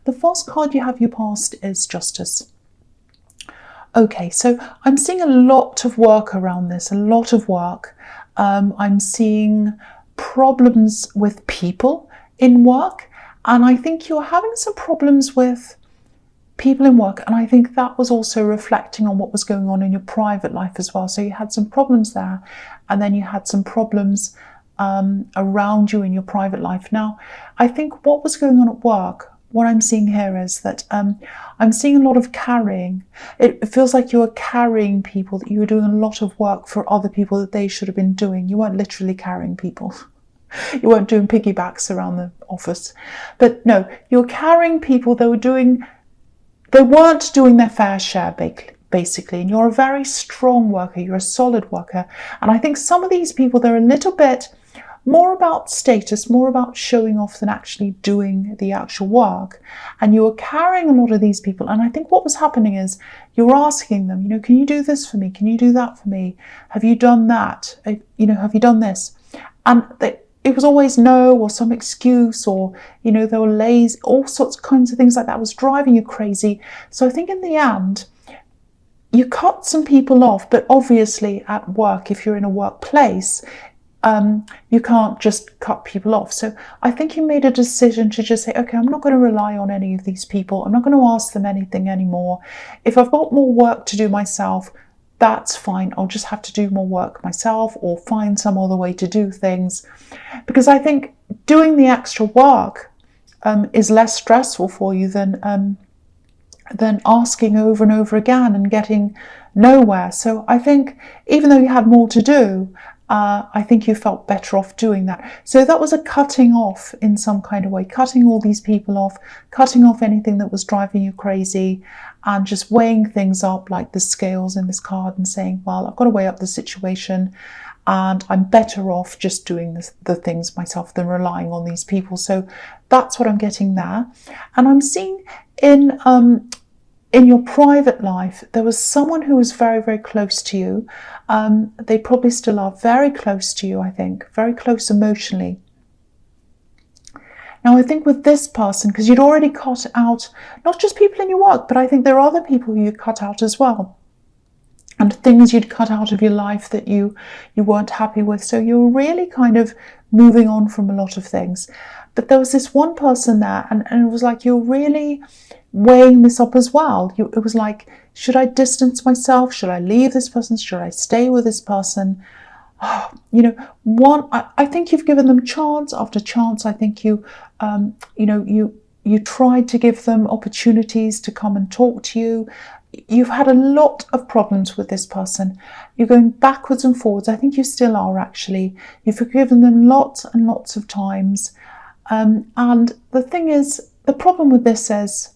The first card you have you passed is Justice. Okay, so I'm seeing a lot of work around this, a lot of work. I'm seeing problems with people in work, and I think you're having some problems with people in work, and I think that was also reflecting on what was going on in your private life as well. So you had some problems there, and then you had some problems around you in your private life. Now, I think what was going on at work, what I'm seeing here is that I'm seeing a lot of carrying. It feels like you were carrying people, that you were doing a lot of work for other people that they should have been doing. You weren't literally carrying people. You weren't doing piggybacks around the office. But no, you're carrying people that they weren't doing their fair share, basically. And you're a very strong worker. You're a solid worker. And I think some of these people, they're a little bit more about status, more about showing off than actually doing the actual work. And you were carrying a lot of these people. And I think what was happening is you were asking them, can you do this for me? Can you do that for me? Have you done that? Have you done this? And it was always no, or some excuse, or, they were lazy, all sorts of kinds of things like that was driving you crazy. So I think in the end, you cut some people off, but obviously at work, if you're in a workplace, you can't just cut people off. So I think you made a decision to just say, okay, I'm not going to rely on any of these people. I'm not going to ask them anything anymore. If I've got more work to do myself, that's fine. I'll just have to do more work myself, or find some other way to do things. Because I think doing the extra work is less stressful for you than asking over and over again and getting nowhere. So I think even though you had more to do, I think you felt better off doing that. So that was a cutting off in some kind of way, cutting all these people off, cutting off anything that was driving you crazy, and just weighing things up like the scales in this card and saying, well, I've got to weigh up the situation, and I'm better off just doing the things myself than relying on these people. So that's what I'm getting there. And I'm seeing in your private life, there was someone who was very, very close to you. They probably still are very close to you, I think, very close emotionally. Now, I think with this person, because you'd already cut out not just people in your work, but I think there are other people who you cut out as well, and things you'd cut out of your life that you weren't happy with. So you're really kind of moving on from a lot of things. But there was this one person there, and it was like you're really weighing this up as well. It was like, should I distance myself? Should I leave this person? Should I stay with this person? I think you've given them chance after chance. I think you tried to give them opportunities to come and talk to you. You've had a lot of problems with this person. You're going backwards and forwards. I think you still are, actually. You've forgiven them lots and lots of times. And the thing is, the problem with this is,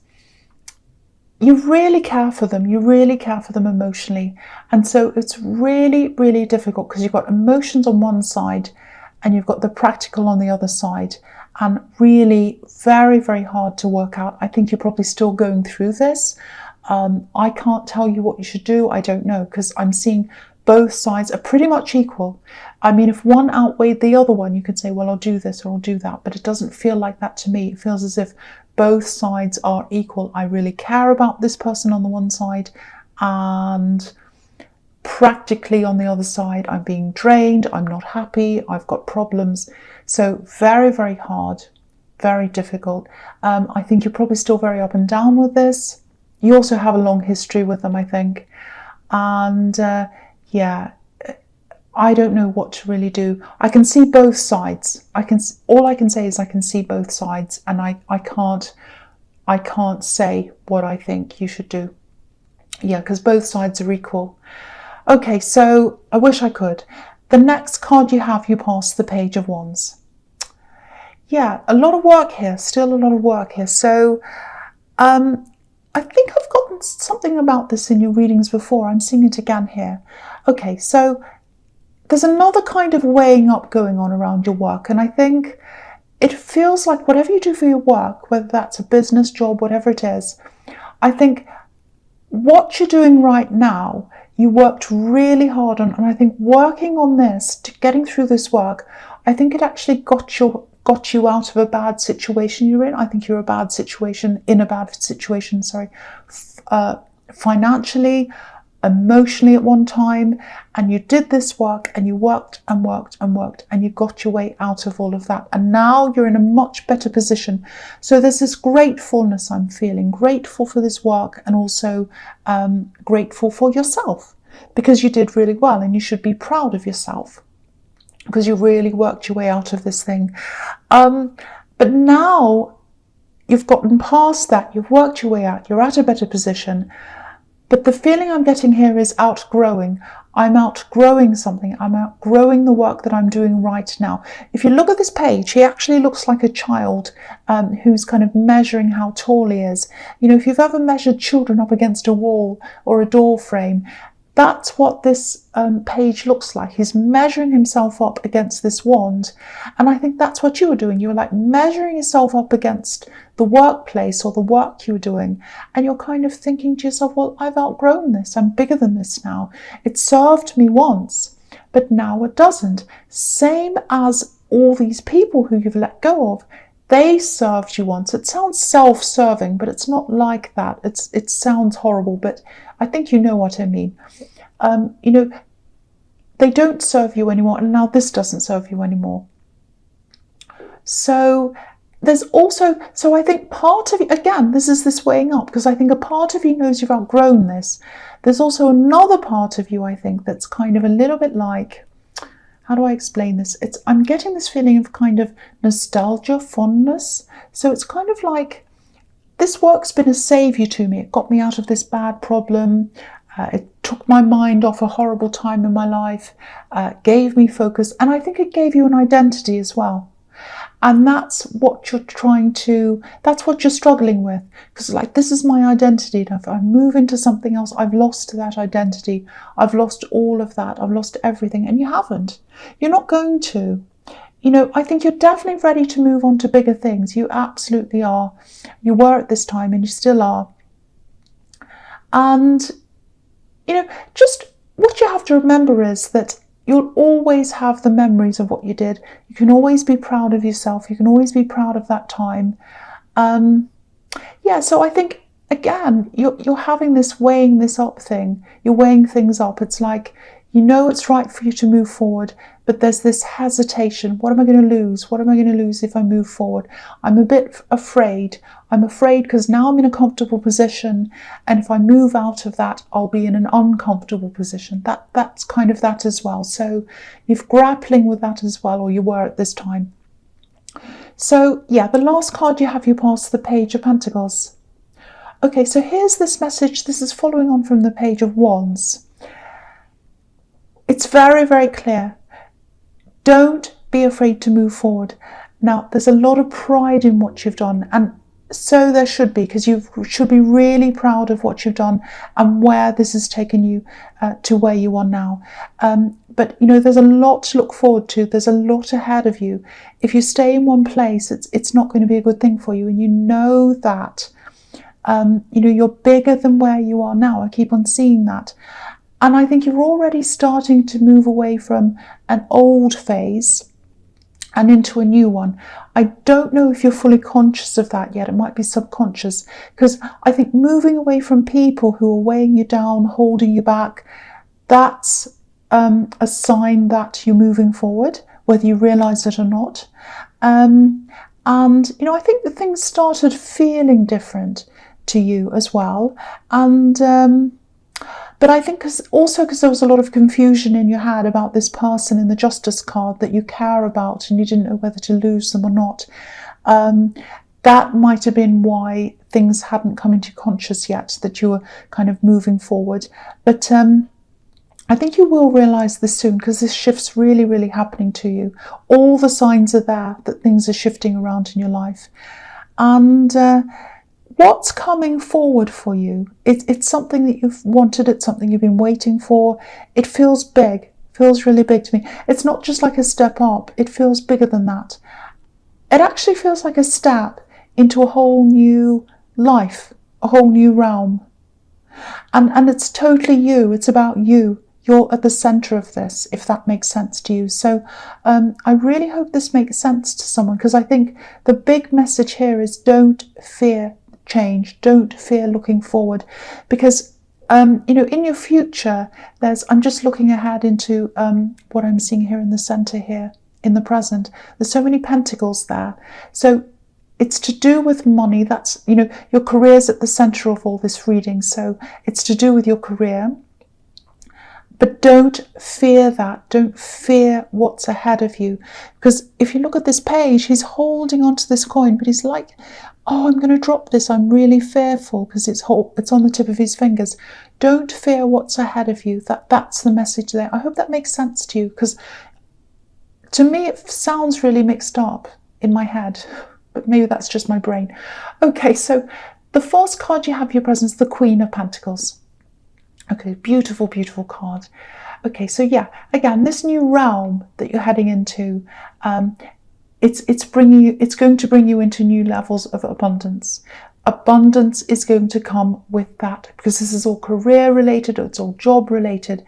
you really care for them. You really care for them emotionally. And so it's really, really difficult, because you've got emotions on one side and you've got the practical on the other side, and really very, very hard to work out. I think you're probably still going through this. I can't tell you what you should do. I don't know, because I'm seeing both sides are pretty much equal. I mean, if one outweighed the other one, you could say, well, I'll do this or I'll do that. But it doesn't feel like that to me. It feels as if both sides are equal. I really care about this person on the one side, and practically on the other side, I'm being drained, I'm not happy, I've got problems. So very, very hard, very difficult. I think you're probably still very up and down with this. You also have a long history with them, I think. And I don't know what to really do. I can see both sides. All I can say is I can see both sides, and I can't say what I think you should do. Yeah, because both sides are equal. Okay, so I wish I could. The next card you have, you pass the Page of Wands. Yeah, a lot of work here, still a lot of work here. So I think I've gotten something about this in your readings before. I'm seeing it again here. Okay, so there's another kind of weighing up going on around your work. And I think it feels like whatever you do for your work, whether that's a business job, whatever it is, I think what you're doing right now, you worked really hard on. And I think working on this, getting through this work, I think it actually got got you out of a bad situation you're in. I think you're in a bad situation, financially, emotionally at one time, and you did this work and you worked and worked and worked and you got your way out of all of that, and now you're in a much better position. So there's this gratefulness I'm feeling, grateful for this work, and also grateful for yourself, because you did really well and you should be proud of yourself because you really worked your way out of this thing. But now you've gotten past that, you've worked your way out, you're at a better position. But the feeling I'm getting here is outgrowing. I'm outgrowing something. I'm outgrowing the work that I'm doing right now. If you look at this page, he actually looks like a child who's kind of measuring how tall he is. You know, if you've ever measured children up against a wall or a door frame, that's what this page looks like. He's measuring himself up against this wand. And I think that's what you were doing. You were like measuring yourself up against the workplace or the work you were doing. And you're kind of thinking to yourself, well, I've outgrown this. I'm bigger than this now. It served me once, but now it doesn't. Same as all these people who you've let go of. They served you once. It sounds self-serving, but it's not like that. It sounds horrible, but I think you know what I mean. You know, they don't serve you anymore, and now this doesn't serve you anymore. So there's also, so I think part of you, again, this is this weighing up, because I think a part of you knows you've outgrown this. There's also another part of you, I think, that's kind of a little bit like, how do I explain this? I'm getting this feeling of kind of nostalgia, fondness. So it's kind of like, this work's been a saviour to me. It got me out of this bad problem. It took my mind off a horrible time in my life, gave me focus, and I think it gave you an identity as well. And that's what you're that's what you're struggling with. Because like, this is my identity. Now, if I move into something else, I've lost that identity. I've lost all of that. I've lost everything. And you haven't. You're not going to. You know, I think you're definitely ready to move on to bigger things. You absolutely are. You were at this time and you still are. And, you know, just what you have to remember is that you'll always have the memories of what you did. You can always be proud of yourself. You can always be proud of that time. Yeah, so I think, again, you're having this weighing this up thing. You're weighing things up. It's like, you know it's right for you to move forward, but there's this hesitation. What am I going to lose? What am I going to lose if I move forward? I'm a bit afraid. I'm afraid because now I'm in a comfortable position, and if I move out of that, I'll be in an uncomfortable position. That's kind of that as well. So you're grappling with that as well, or you were at this time. So yeah, the last card you have, you pass the Page of Pentacles. Okay, so here's this message. This is following on from the Page of Wands. It's very, very clear. Don't be afraid to move forward. Now, there's a lot of pride in what you've done, and so there should be, because you should be really proud of what you've done and where this has taken you to where you are now. But, you know, there's a lot to look forward to. There's a lot ahead of you. If you stay in one place, it's not going to be a good thing for you, and you know that. You know, you're bigger than where you are now. I keep on seeing that. And I think you're already starting to move away from an old phase and into a new one. I don't know if you're fully conscious of that yet. It might be subconscious, because I think moving away from people who are weighing you down, holding you back, that's a sign that you're moving forward, whether you realise it or not. And, you know, I think that things started feeling different to you as well. And but I think also because there was a lot of confusion in your head about this person in the Justice card that you care about, and you didn't know whether to lose them or not. That might have been why things hadn't come into conscious yet, that you were kind of moving forward. But I think you will realise this soon, because this shift's really, really happening to you. All the signs are there that things are shifting around in your life. And what's coming forward for you? It's something that you've wanted. It's something you've been waiting for. It feels big. Feels really big to me. It's not just like a step up. It feels bigger than that. It actually feels like a step into a whole new life, a whole new realm. And it's totally you. It's about you. you're at the center of this, if that makes sense to you. So I really hope this makes sense to someone, because I think the big message here is don't fear change, don't fear looking forward, because you know, in your future, I'm just looking ahead into what I'm seeing here in the center here, in the present. There's so many pentacles there. So it's to do with money. That's, you know, your career's at the center of all this reading. So it's to do with your career. But don't fear that. Don't fear what's ahead of you. Because if you look at this page, he's holding onto this coin, but he's like, oh, I'm going to drop this. I'm really fearful, because it's on the tip of his fingers. Don't fear what's ahead of you. That's the message there. I hope that makes sense to you, because to me it sounds really mixed up in my head, but maybe that's just my brain. Okay, so the first card you have your presence, the Queen of Pentacles. Okay, beautiful, beautiful card. Okay, so yeah, again, this new realm that you're heading into, it's going to bring you into new levels of abundance. Abundance is going to come with that, because this is all career related, or it's all job related.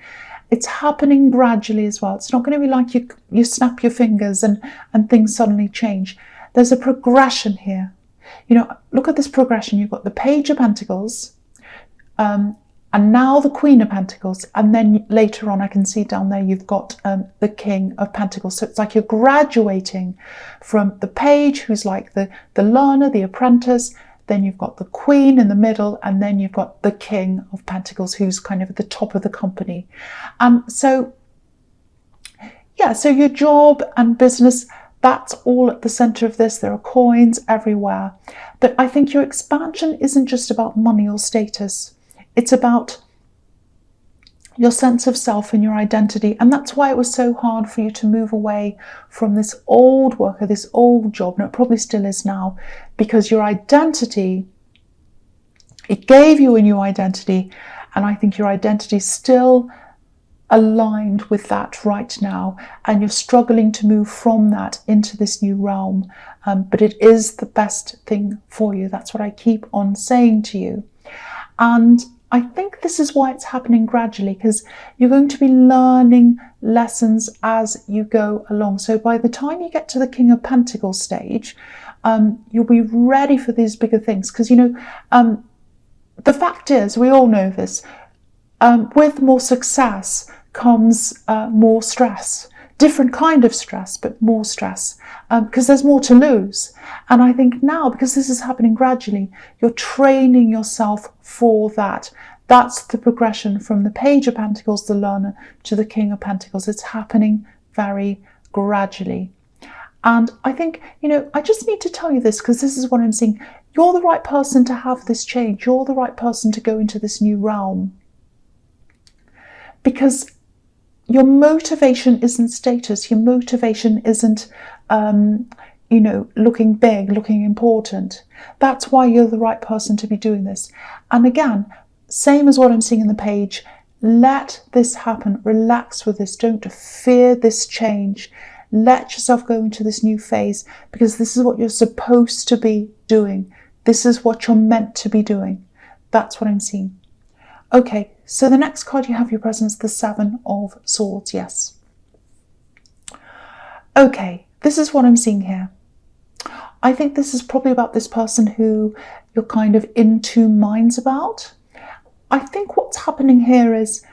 It's happening gradually as well. It's not going to be like you snap your fingers and things suddenly change. There's a progression here. You know, look at this progression. You've got the Page of Pentacles, and now the Queen of Pentacles, and then later on I can see down there you've got the King of Pentacles. So it's like you're graduating from the Page, who's like the learner, the apprentice, then you've got the Queen in the middle, and then you've got the King of Pentacles, who's kind of at the top of the company. So yeah, so your job and business, that's all at the center of this. There are coins everywhere. But I think your expansion isn't just about money or status. It's about your sense of self and your identity. And that's why it was so hard for you to move away from this old work or this old job. And it probably still is now, because your identity, it gave you a new identity. And I think your identity is still aligned with that right now. And you're struggling to move from that into this new realm. But it is the best thing for you. That's what I keep on saying to you. And I think this is why it's happening gradually, because you're going to be learning lessons as you go along. So by the time you get to the King of Pentacles stage, you'll be ready for these bigger things. Because, you know, the fact is, we all know this, with more success comes more stress. Different kind of stress, but more stress, because there's more to lose. And I think now, because this is happening gradually, you're training yourself for that. That's the progression from the Page of Pentacles, the learner, to the King of Pentacles. It's happening very gradually. And I think, you know, I just need to tell you this, because this is what I'm seeing. You're the right person to have this change. You're the right person to go into this new realm. Because your motivation isn't status. Your motivation isn't, you know, looking big, looking important. That's why you're the right person to be doing this. And again, same as what I'm seeing in the page, let this happen. Relax with this. Don't fear this change. Let yourself go into this new phase, because this is what you're supposed to be doing. This is what you're meant to be doing. That's what I'm seeing. Okay, so the next card you have your presence, the Seven of Swords. Yes. Okay, this is what I'm seeing here. I think this is probably about this person who you're kind of in two minds about. I think what's happening here is,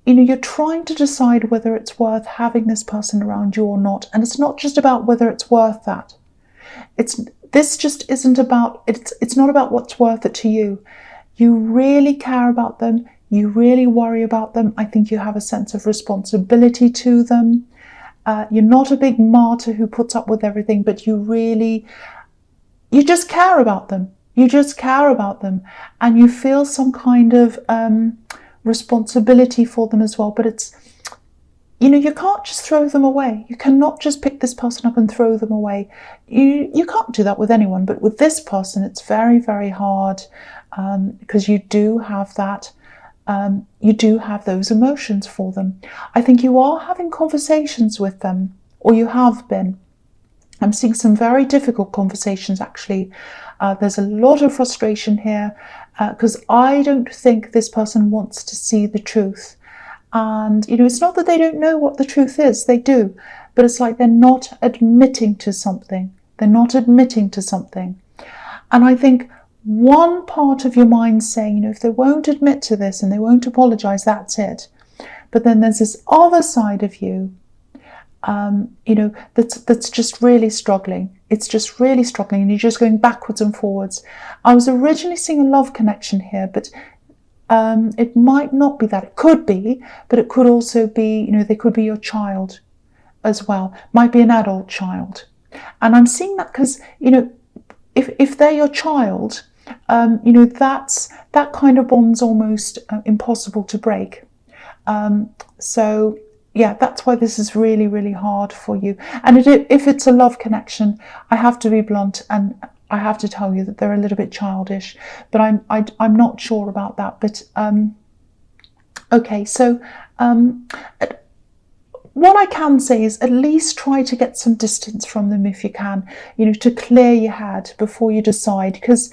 you know, you're trying to decide whether it's worth having this person around you or not. And it's not just about whether it's worth that. This just isn't about, it's not about what's worth it to you. You really care about them. You really worry about them. I think you have a sense of responsibility to them. You're not a big martyr who puts up with everything, but you just care about them. You just care about them, and you feel some kind of responsibility for them as well. But it's, you know, you can't just throw them away. You cannot just pick this person up and throw them away. You can't do that with anyone, but with this person, it's very, very hard, because you do have that. You do have those emotions for them. I think you are having conversations with them, or you have been. I'm seeing some very difficult conversations, actually. There's a lot of frustration here, because I don't think this person wants to see the truth. And, it's not that they don't know what the truth is, they do, but it's like they're not admitting to something. They're not admitting to something. And I think one part of your mind saying, if they won't admit to this and they won't apologize, that's it. But then there's this other side of you, that's just really struggling. It's just really struggling, and you're just going backwards and forwards. I was originally seeing a love connection here, but it might not be that. It could be, but it could also be, they could be your child as well. Might be an adult child. And I'm seeing that because, if they're your child, that kind of bond's almost impossible to break. So yeah, that's why this is really, really hard for you. And if it's a love connection, I have to be blunt and I have to tell you that they're a little bit childish, but I'm not sure about that. But okay, so what I can say is at least try to get some distance from them if you can, to clear your head before you decide. Because,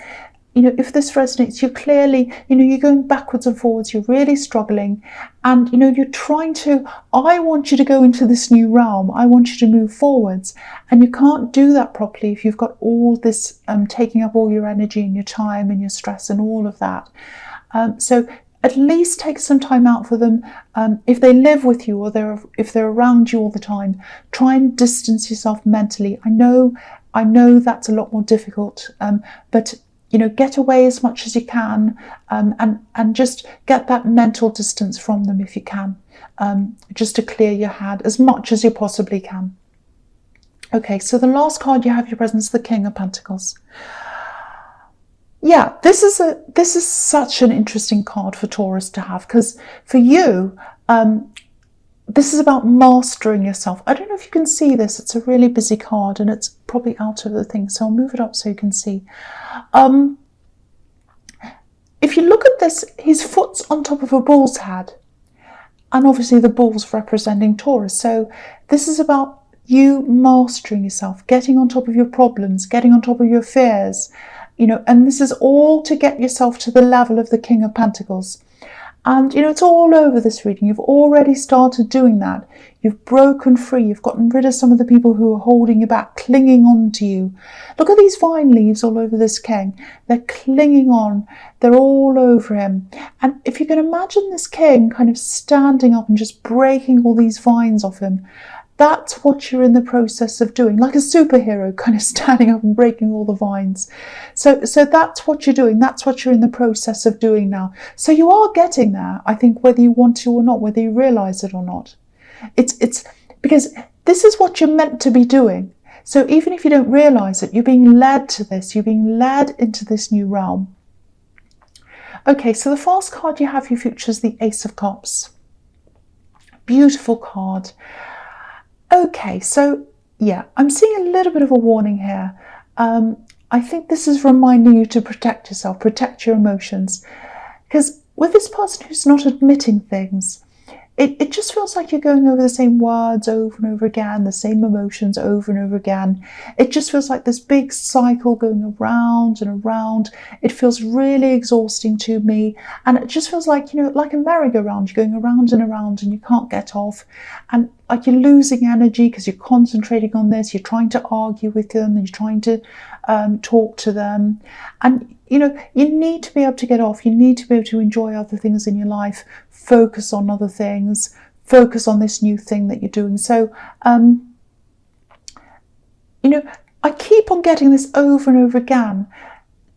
if this resonates, you're clearly, you're going backwards and forwards, you're really struggling, and, you're trying to, I want you to go into this new realm, I want you to move forwards, and you can't do that properly if you've got all this taking up all your energy and your time and your stress and all of that. So at least take some time out for them. If they live with you or if they're around you all the time, try and distance yourself mentally. I know that's a lot more difficult, but get away as much as you can, and just get that mental distance from them if you can, just to clear your head as much as you possibly can. Okay, so the last card you have your presence, the King of Pentacles. Yeah, this is such an interesting card for Taurus to have, because for you, this is about mastering yourself. I don't know if you can see this. It's a really busy card and it's probably out of the thing, so I'll move it up so you can see. If you look at this, his foot's on top of a bull's head, and obviously the bull's representing Taurus. So this is about you mastering yourself, getting on top of your problems, getting on top of your fears, and this is all to get yourself to the level of the King of Pentacles. And, it's all over this reading. You've already started doing that. You've broken free. You've gotten rid of some of the people who are holding you back, clinging on to you. Look at these vine leaves all over this king. They're clinging on. They're all over him. And if you can imagine this king kind of standing up and just breaking all these vines off him, that's what you're in the process of doing, like a superhero, kind of standing up and breaking all the vines. So that's what you're doing. That's what you're in the process of doing now. So you are getting there, I think, whether you want to or not, whether you realize it or not. It's because this is what you're meant to be doing. So even if you don't realize it, you're being led to this. You're being led into this new realm. Okay, so the first card you have, your future, is the Ace of Cups. Beautiful card. Okay, so yeah, I'm seeing a little bit of a warning here. I think this is reminding you to protect yourself, protect your emotions. Because with this person who's not admitting things, it just feels like you're going over the same words over and over again, the same emotions over and over again. It just feels like this big cycle going around and around. It feels really exhausting to me. And it just feels like, like a merry-go-round. You're going around and you can't get off. And like you're losing energy because you're concentrating on this. You're trying to argue with them and you're trying to talk to them. And, you need to be able to get off. You need to be able to enjoy other things in your life, focus on other things, focus on this new thing that you're doing. So, I keep on getting this over and over again.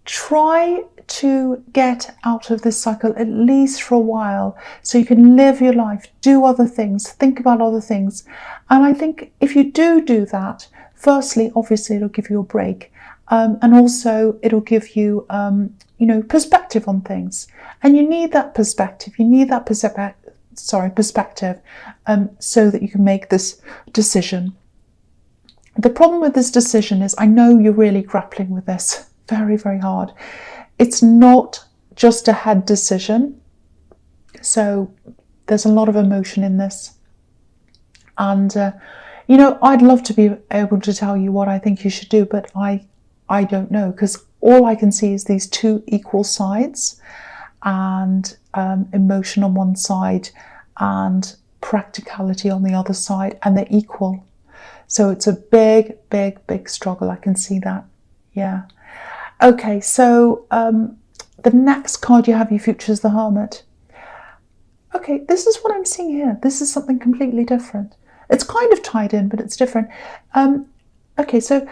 Try to get out of this cycle at least for a while so you can live your life, do other things, think about other things. And I think if you do that, firstly, obviously it'll give you a break. And also it'll give you, perspective on things. And you need that perspective. You need that perspective, so that you can make this decision. The problem with this decision is, I know you're really grappling with this very, very hard. It's not just a head decision. So there's a lot of emotion in this. And, I'd love to be able to tell you what I think you should do, but I don't know, because all I can see is these two equal sides, and emotion on one side and practicality on the other side, and they're equal. So it's a big, big, big struggle. I can see that. Yeah. Okay, so the next card you have, your future, is the Hermit. Okay, this is what I'm seeing here. This is something completely different. It's kind of tied in, but it's different. Okay, so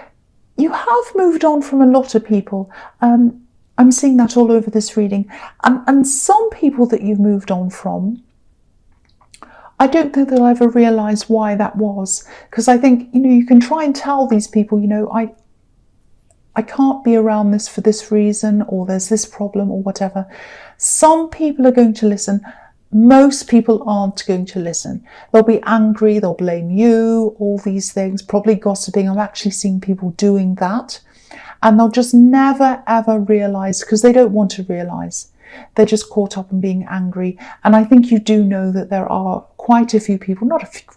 you have moved on from a lot of people. I'm seeing that all over this reading. And some people that you've moved on from, I don't think they'll ever realise why that was. Because I think, you can try and tell these people, I can't be around this for this reason, or there's this problem, or whatever. Some people are going to listen. Most people aren't going to listen. They'll be angry, they'll blame you, all these things, probably gossiping. I'm actually seeing people doing that. And they'll just never, ever realise, because they don't want to realise. They're just caught up in being angry. And I think you do know that there are quite a few people,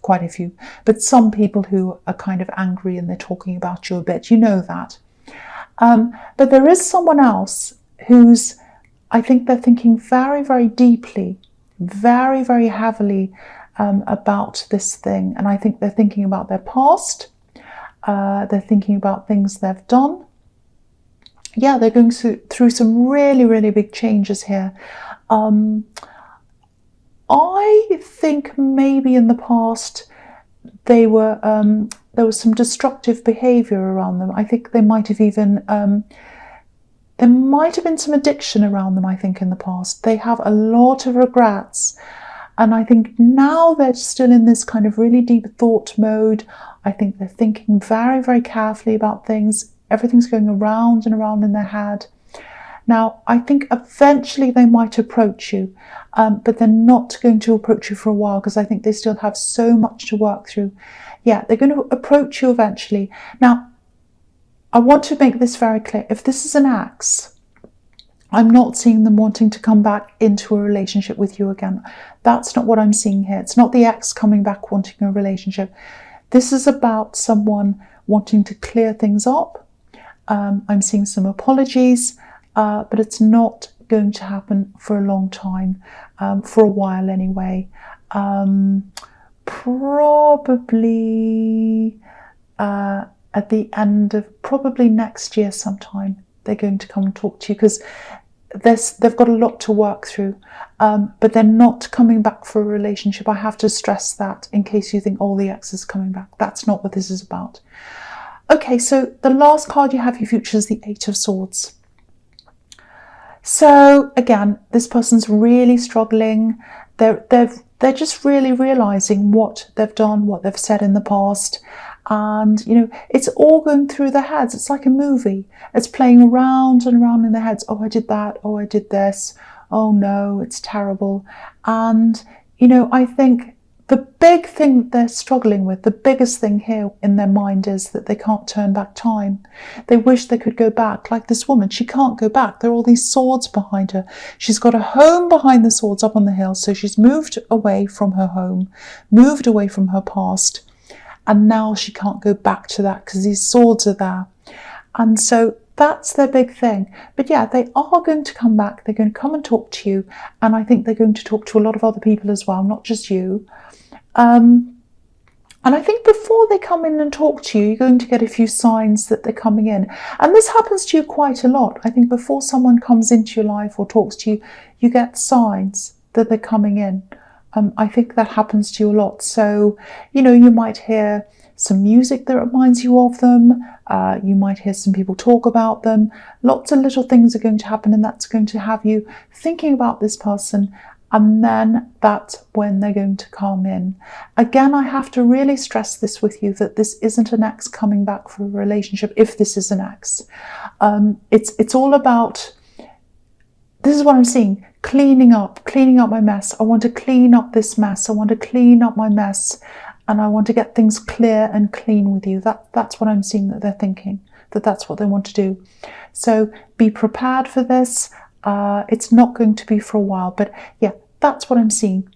quite a few, but some people who are kind of angry and they're talking about you a bit. You know that. But there is someone else who's, I think they're thinking very, very deeply, very, very heavily about this thing. And I think they're thinking about their past. They're thinking about things they've done. Yeah, they're going through some really, really big changes here. I think maybe in the past there was some destructive behaviour around them. I think they might have even, there might have been some addiction around them, I think, in the past. They have a lot of regrets. And I think now they're still in this kind of really deep thought mode. I think they're thinking very, very carefully about things. Everything's going around and around in their head. Now, I think eventually they might approach you, but they're not going to approach you for a while, because I think they still have so much to work through. Yeah, they're going to approach you eventually. Now, I want to make this very clear. If this is an ex, I'm not seeing them wanting to come back into a relationship with you again. That's not what I'm seeing here. It's not the ex coming back wanting a relationship. This is about someone wanting to clear things up. I'm seeing some apologies, but it's not going to happen for a long time, for a while anyway. Probably at the end of probably next year sometime, they're going to come and talk to you, because they've got a lot to work through, but they're not coming back for a relationship. I have to stress that, in case you think, oh, the ex is coming back. That's not what this is about. Okay, so the last card you have, your future, is the Eight of Swords. So again, this person's really struggling. They're just really realising what they've done, what they've said in the past. And, it's all going through their heads. It's like a movie. It's playing around and around in their heads. Oh, I did that. Oh, I did this. Oh, no, it's terrible. And, I think the big thing that they're struggling with, the biggest thing here in their mind, is that they can't turn back time. They wish they could go back. Like this woman, she can't go back. There are all these swords behind her. She's got a home behind the swords up on the hill. So she's moved away from her home, moved away from her past. And now she can't go back to that, because these swords are there. And so that's their big thing. But yeah, they are going to come back. They're going to come and talk to you. And I think they're going to talk to a lot of other people as well, not just you. And I think before they come in and talk to you, you're going to get a few signs that they're coming in. And this happens to you quite a lot. I think before someone comes into your life or talks to you, you get signs that they're coming in. I think that happens to you a lot. So, you might hear some music that reminds you of them. You might hear some people talk about them. Lots of little things are going to happen, and that's going to have you thinking about this person. And then that's when they're going to come in. Again, I have to really stress this with you, that this isn't an ex coming back for a relationship, if this is an ex. It's all about, this is what I'm seeing, cleaning up my mess. I want to clean up this mess. I want to clean up my mess. And I want to get things clear and clean with you. That's what I'm seeing that they're thinking, that's what they want to do. So be prepared for this. It's not going to be for a while, but yeah, that's what I'm seeing.